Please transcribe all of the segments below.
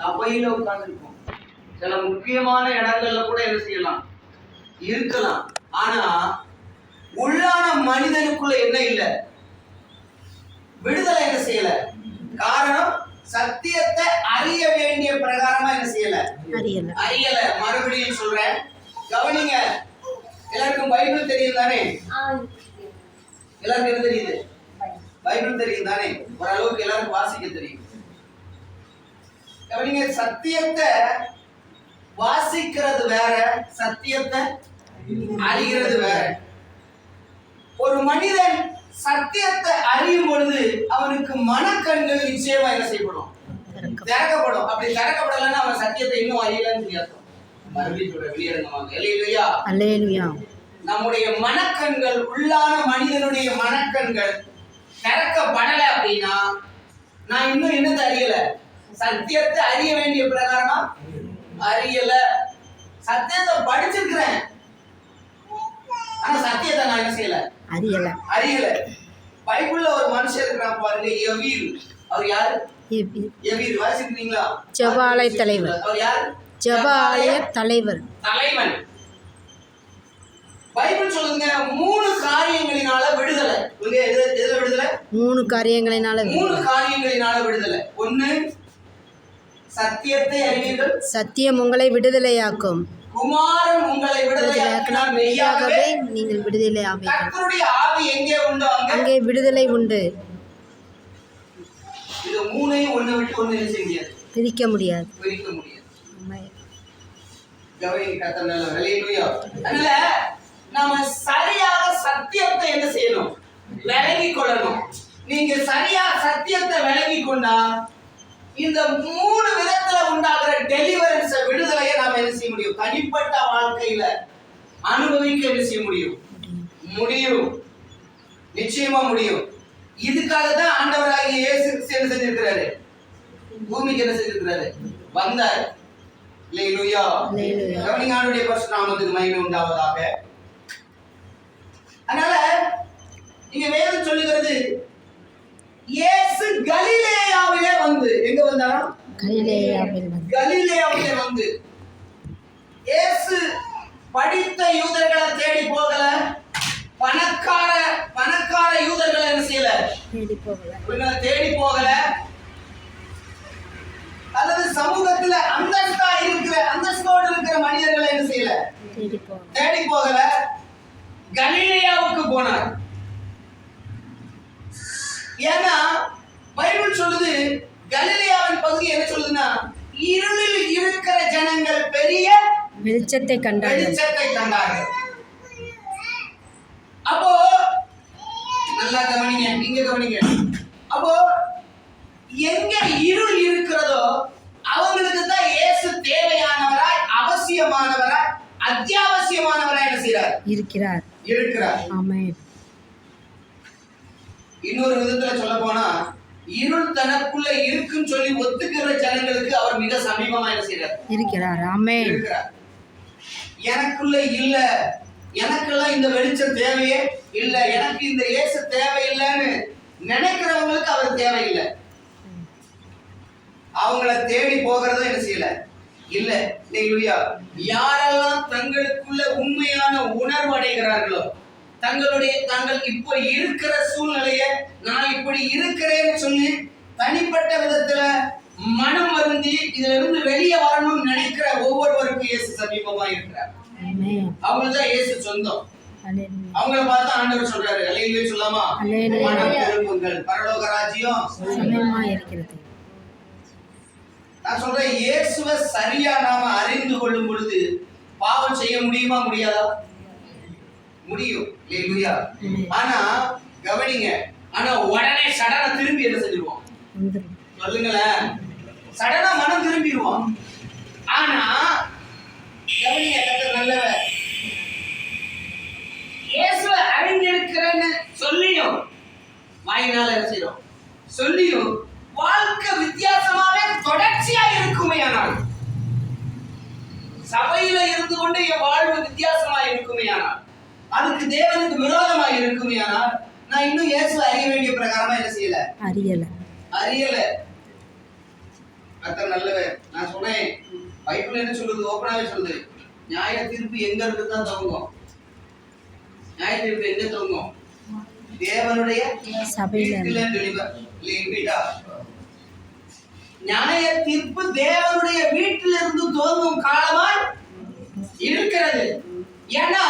சபையில உட்கார்ந்துருப்போம். சில முக்கியமான இடங்கள்ல கூட என்ன செய்யலாம், இருக்கலாம். ஆனா உள்ளான மனிதனுக்குள்ள என்ன இல்லை, விடுதலை என்ன செய்யல. காரணம், சத்தியத்தை அறிய வேண்டிய பிரகாரமா என்ன செய்யல, அறியல. மறுபடியும் சொல்றேன், கவனிங்க. எல்லாருக்கும் பைபிள் தெரியும் தானே? எல்லாருக்கும் என்ன தெரியுது? பைபிள் தெரியும் தானே? ஓரளவுக்கு எல்லாருக்கும் வாசிக்க தெரியும். கவனிங்க, சத்தியத்தை வாசிக்கிறது வேற, சத்தியத்தை அறிகிறது வேற. ஒரு மனிதன் சத்தியத்தை அறியும் பொழுது அவனுக்கு மனக்கண்கள் நிச்சயமா என்ன செய்யப்படும், திறக்கப்படும். அப்படி திறக்கப்படலன்னா அவன் சத்தியத்தை இன்னும் அறியலன்னு தெரியாது. மறுபடியும் வெளியிடங்கமாக அல்லேலூயா. நம்முடைய மனக்கண்கள், உள்ளான மனிதனுடைய மனக்கண்கள் திறக்கப்படல அப்படின்னா நான் இன்னும் என்னத்தை அறியல, சத்தியத்தை அறிய வேண்டிய பிரகாரமா அறியல. சத்தியத்தை படிச்சிருக்கிறேன், ஆனா சத்தியத்தை நான் என்ன செய்யல, அறியல. பைபிள்ல ஒரு மனுஷன் இருக்கிறான் பாருங்க, எவீர். அவர் யாரு? எவீர் வாசிக்கிறீங்களா? ஜெபாலய தலைவர். அவர் யாரு? ஜெபாலய தலைவன். பைபிள் சொல்லுங்க, 3 காரியங்களினால விடுதலை. எதுல விடுதலை? 3 காரியங்களினால. 3 காரியங்களினால விடுதலை. 1, சத்தியத்தை அறிவீர்கள், சத்தியம் உங்களை விடுதலையாக்கும். குமாரன் உங்களை விடுதலையாக்கினால் மெய்யாகவே நீங்கள் விடுதலை ஆவீர்கள். கர்த்தருடைய ஆவி எங்கே உண்டோ அங்கே விடுதலை உண்டு. இது 3ஐயும் ஒண்ணு விட்டு ஒண்ணு என்ன செய்ய முடியாது, பிரிக்க முடியாது. அதனால நாம சரியாக சத்தியத்தை என்ன செய்யணும், விளங்கி கொள்ளணும். நீங்க சரியா சத்தியத்தை விளங்கி கொண்டா இந்த 3 விதத்துல உண்டாகிற டெலிவரன்ஸ், விடுதலையை நாம என்ன செய்ய முடியும், தனிப்பட்ட வாழ்க்கையில அனுபவிக்க என்ன செய்ய முடியும், நிச்சயமா முடியும். இதுக்காக தான் ஆண்டவராகிய இயேசு என்ன செஞ்சிருக்கிறாரு, பூமிக்கு என்ன செஞ்சிருக்கிறாரு, வந்தார். அல்லேலூயா. கவனிங்க, ஆண்டவருடைய பரிசுத்த நாமத்துக்கு மகிமை உண்டாவதாக. அதனால இங்க வேதம் சொல்லுகிறது, இயேசு கலிலேயாவிலே வந்து, எங்க வந்தாராம்? கலிலேயாவிலே வந்து. இயேசு படித்த யூதர்களை தேடி போகல, பணக்கார யூதர்களை என்ன செய்யல, தேடி போகல. அல்லது சமூகத்துல அந்தஸ்தோடு இருக்கிற மனிதர்களை என்ன செய்யல, தேடி போகல. கலிலேயாவுக்கு போனார். ஏன்னா பைபிள் சொல்லுது, கலிலேயாவின் பகுதி என்ன சொல்லுதுன்னா, இருளில் இருக்கிற ஜனங்கள் பெரிய வெளிச்சத்தை கண்டார்கள். அப்போ நல்லா கவனிங்க, நீங்க கவனிங்க. அப்போ எங்க இருள் இருக்கிறதோ அவங்களுக்கு தான் இயேசு தேவையானவராய், அவசியமானவராய், அத்தியாவசியமானவராய் என்ன செய்றார், இருக்கிறார். ஆமென். இன்னொரு விதத்துல சொல்ல போனா, இருள் தனக்குள்ள இருக்குன்னு சொல்லி ஒத்துக்கிற ஜனங்களுக்கு அவர் மிக சமீபமா என்ன செய்றார், இருக்கிறார். ஆமென். எனக்குள்ள இல்ல, எனக்கெல்லாம் இந்த வெளிச்சம் தேவையே இல்ல, எனக்கு இந்த இயேசு தேவையில்லைன்னு நினைக்கிறவங்களுக்கு அவர் தேவையில்லை. அவங்கள தேடி போகிறதும் என்ன செய்யல, இல்ல. யாரெல்லாம் தங்களுக்குள்ள உண்மையான உணர்வு அடைகிறார்களோ, தாங்கள் இப்ப இருக்கிற சூழ்நிலைய நான் இப்படி இருக்கிறேன்னு சொல்லி தனிப்பட்ட விதத்துல மனம் வருந்தி இதுல இருந்து வெளியே வரணும்னு நினைக்கிற ஒவ்வொருவருக்கும் இயேசு சமீபமா இருக்கிறார். அவங்களுதான் இயேசு சொந்தம். அவங்கள பார்த்து ஆண்டவர் சொல்றாரு, அல்லேலூயா சொல்லாமா? மனம் திரும்புங்கள், பரலோக ராஜ்யம் சமீபமா இருக்கிறது. நான் சொல்றேன், இயேசுவை சரியா நாம அறிந்து கொள்ளும் பொழுது பாவம் செய்ய முடியுமா, முடியாதா? முடியும். அல்லேலூயா. ஆனா கவனிங்க, ஆனா உடனே சடனா திரும்பி என்ன செஞ்சிருவோம், சொல்லுங்களேன், சடனா மனம் திரும்பிடுவோம். ஆனா கவனிங்க, கர்த்தர் நல்லவர். இயேசுவை அறிந்திருக்கிறேன்னு சொல்லியும் வாயினால என்ன செய்றோம், சொல்லியும் வாழ்க்கை வித்தியாசமாவே தொடர்ச்சியா இருக்குமே. ஆனால் சபையில இருந்து கொண்டு என் வாழ்வு வித்தியாசமா இருக்குமே, ஆனால் அதுக்கு தேவனுக்கு விரோதமா இருக்குமே, ஆனால் நான் இன்னும் இயேசுவை அறிய வேண்டிய பிரகாரமா என்ன செய்யல, அறியல. கர்த்தர் நல்லவர். பைபிள் என்ன சொல்லுது? ஓப்பனாவே சொல்லுது, நியாய தீர்ப்பு எங்க இருந்து தான் துவங்கும்? நியாய தீர்ப்பு எங்க துவங்கும்? தேவனுடைய சபையில நியாய தீர்ப்பு தேவனுடைய வீட்டிலிருந்து துவங்கும் காலமாய் இருக்கிறது. ஏன்னா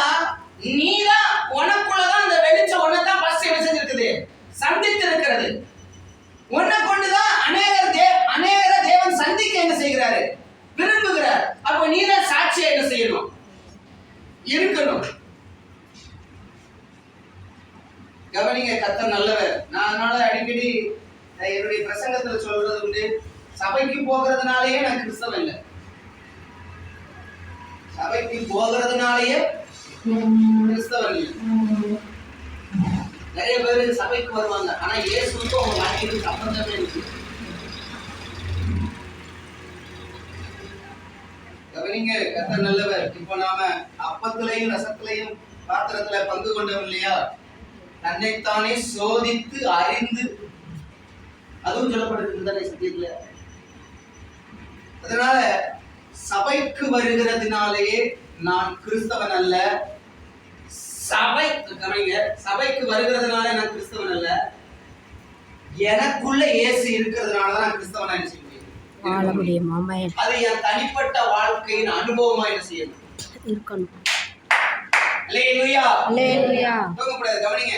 நீதான் உனக்குள்ளதான் அந்த வெளிச்சம் ஒன்னதான் ஃபர்ஸ்ட் என்ன செஞ்சிருக்குது? சந்தித்து இருக்கிறது. உன்னை கொண்டுதான் அநேகரை தேவன் சந்திக்க என்ன செய்கிறாரு? விரும்புகிறார். அப்ப நீதான் சாட்சியா என்ன செய்யணும்? இருக்கணும். கவனிங்க, கர்த்தர் நல்லவர். நான் அதனால அடிக்கடி என்னுடைய பிரசங்கத்துல சொல்றது உண்டு, சபைக்கு போகிறதுனாலயே நான் கிறிஸ்தவன் இல்லை. சபைக்கு போகிறதுனாலயே கிறிஸ்தவன் இல்லை. நிறைய பேர் சபைக்கு வருவாங்க, ஆனா இயேசுக்கும் அவங்க வாழ்க்கைக்கு சம்பந்தமே இருக்கு. கவனிங்க, கர்த்தர் நல்லவர். இப்போ நாம அப்பத்திலையும் ரசத்திலையும் பாத்திரத்துல பங்கு கொண்டோம் இல்லையா? தன்னைத்தானே சோதித்து அறிந்து, அதுவும் சொல்லப்படுகிறது தானே சத்தியத்துல. அதனால சபைக்கு வருகிறதுனாலேயே நான் கிறிஸ்தவன் அல்ல. சபைக்கு வருகிறதுனால நான் கிறிஸ்தவன் அல்ல. எனக்குள்ள இயேசு இருக்கிறதுனால தான் நான் கிறிஸ்தவனா என்ன செய்ய முடியும். அது என் தனிப்பட்ட வாழ்க்கையின் அனுபவமா என்ன செய்யணும் இருக்கணும். கவனிங்க,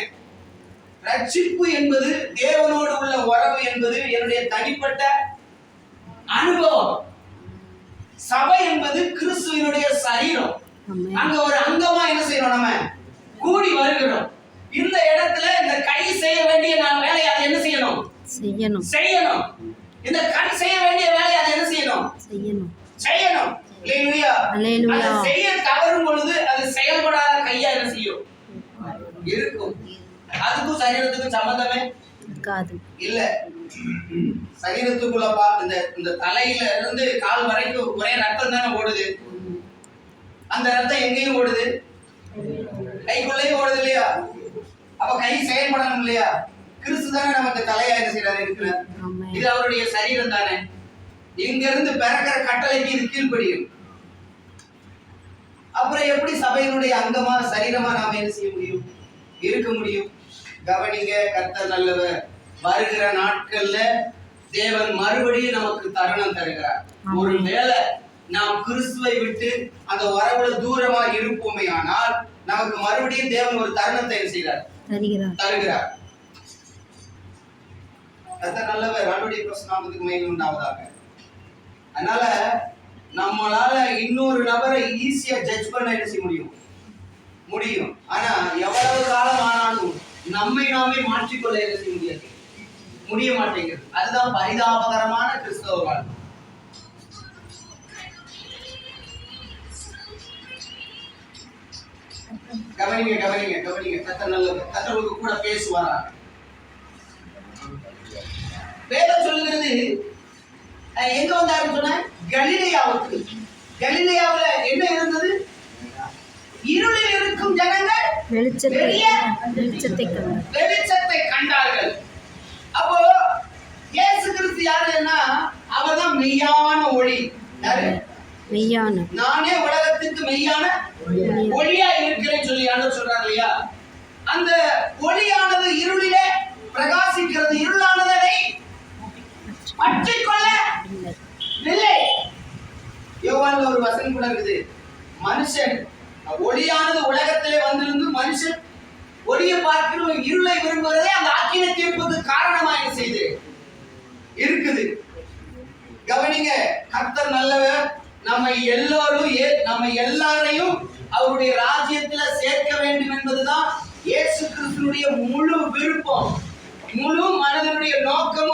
ரட்சிப்பு என்பது தேவனோடு உள்ள உறவு என்பது என்னுடைய தனிப்பட்ட அனுபவம். சபை என்பது கிறிஸ்துவினுடைய சரீரம். அங்க ஒரு அங்கமா என்ன செய்யணும்? நம்ம கூடி வருகிறோம். இந்த இடத்துல இந்த கை செய்ய வேண்டிய நான் வேலையை அதை என்ன செய்யணும்? செய்யணும். இந்த கண் செய்ய வேண்டிய வேலையை அதை என்ன செய்யணும்? செய்யணும். அது செய்ய தவறும் பொழுது அது செயல்படாத கையா என்ன செய்யும்? இருக்கும். அதுக்கும் சரீரத்துக்கும் சம்பந்தமே இல்ல. சரீரத்துக்குள்ளப்பா இந்த தலையில இருந்து கால் வரைக்கும் ஒரே ரத்தம் தானே ஓடுது. அந்த ரத்தம் எங்கேயும் ஓடுது? கைக்குள்ளேயும் ஓடுது இல்லையா? அப்ப கை செயல்படணும் இல்லையா? கிறிஸ்து தானே நமக்கு தலையா என்ன செய்யறாரு இருக்கிறார். இது அவருடைய சரீரம் தானே. இங்க இருந்து பிறக்கிற கட்டளைக்கு இது கீழ்ப்படியும். அப்புறம் எப்படி சபையினுடைய அங்கமா சரீரமா நாம என்ன செய்ய முடியும்? இருக்க முடியும். கவனிங்க, கர்த்தர் நல்லவர். வருகிற நாட்கள்ல தேவன் மறுபடியும் நமக்கு தருணம் தருகிறார். ஒருவேளை நாம் கிறிஸ்துவை விட்டு அந்த உறவுல தூரமா இருப்போமே ஆனால் நமக்கு மறுபடியும் தேவன் ஒரு தருணத்தை என்ன செய்கிறார்? தருகிறார். கர்த்தர் நல்லவர். ஆண்டவருடைய நாமத்துக்கு மகிமை உண்டாவதாக. அதனால நம்மளால இன்னொரு நபரை ஈஸியா ஜட்ஜ் பண்ண என்ன செய்ய முடியும். ஆனா எவ்வளவு காலம் ஆனாலும் நம்மை நாமே மாற்றிக்கொள்ள என்ன செய்ய முடிய மாட்டேங்கிறது. அதுதான் பரிதாபகரமான கிறிஸ்தவ வாழ்க்கை. கவனிங்க. கர்த்தர் நல்லவர். கர்த்தர் கூட பேசுவாரா? வேதம் சொல்லுகிறது எங்க வந்தாருன்னு சொன்ன கலிலேயாவுக்கு. கலிலேயாவுல என்ன இருந்தது? இருளில் இருக்கும் ஜனங்கள் வெளிச்சத்தை கண்டார்கள். அப்போ இயேசு கிறிஸ்து யாருன்னா அவர்தான் மெய்யான ஒளி. நானே உலகத்துக்கு மெய்யான ஒளியா இருக்கிறேன்னு சொல்லி ஆண்டவர் சொல்றாரு இல்லையா? அந்த ஒளியானது இருளிலே பிரகாசிக்கிறது. இருளானதை பற்றிக்கொள்ள இல்லை. யோவான்ல ஒரு வசனம் கூட இருக்குது. மனுஷன் ஒளியானது உலகத்திலே வந்திருந்து மனுஷன் ஒளியை பார்க்கிறோம் இருளை விரும்புவதே அந்த ஆக்கின தீர்ப்புக்கு காரணமா என்ன செய்து இருக்குது. கவனிங்க, கர்த்தர் நல்லவர். நம்ம எல்லாரையும் அவருடைய ராஜ்யத்துல சேர்க்க வேண்டும் என்பதுதான் இயேசு கிறிஸ்துவினுடைய முழு விருப்பம், முழு மனதினுடைய நோக்கமும்.